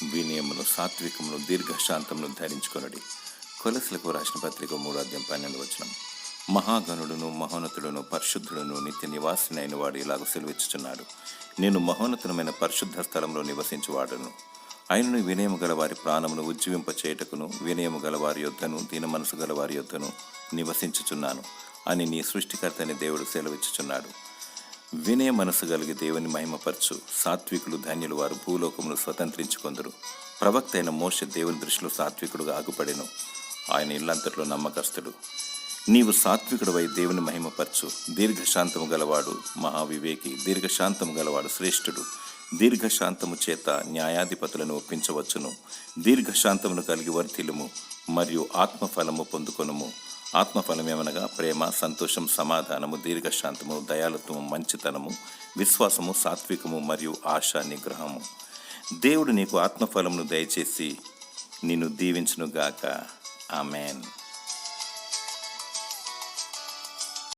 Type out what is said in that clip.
వినయమును, సాత్వికమును, దీర్ఘశాంతమును ధరించుకొనుడి. కొలస్లకు రాసిన పత్రిక 3:12. మహాగణుడును, మహోన్నతుడును, పరిశుద్ధుడును, నిత్య నివాసినైన వాడు ఇలాగ సెలవిచ్చుచున్నాడు: నేను మహోన్నతమైన పరిశుద్ధ స్థలంలో నివసించువాడును. ఆయనను వినయము గల వారి ప్రాణమును ఉజ్జీవింప చేయుటకును, వినయము గల వారి యొద్దను, దీన మనసు గల వారి యొద్దను నివసించుచున్నాను అని నీ సృష్టికర్త అని దేవుడు సెలవిచ్చుచున్నాడు. వినయ మనసు కలిగి దేవుని మహిమపరచు. సాత్వికులు ధన్యులు, వారు భూలోకమును స్వతంత్రించుకొందురు. ప్రవక్త అయిన మోషే దేవుని దృష్టిలో సాత్వికుడుగా ఆగుపడెను. ఆయన ఇల్లంతట్లో నమ్మకస్తుడు. నీవు సాత్వికుడవై దేవుని మహిమపరచు. దీర్ఘశాంతము గలవాడు మహావివేకి, దీర్ఘశాంతము గలవాడు శ్రేష్ఠుడు. దీర్ఘశాంతము చేత న్యాయాధిపతులను ఒప్పించవచ్చును. దీర్ఘశాంతమును కలిగి వర్ధిల్లుము మరియు ఆత్మఫలము పొందుకొనుము. ఆత్మఫలమేమనగా ప్రేమ, సంతోషం, సమాధానము, దీర్ఘశాంతము, దయాళుత్వము, మంచితనము, విశ్వాసము, సాత్వికము మరియు ఆశా నిగ్రహము. దేవుడు నీకు ఆత్మఫలమును దయచేసి నిన్ను దీవించునుగాక. ఆమెన్.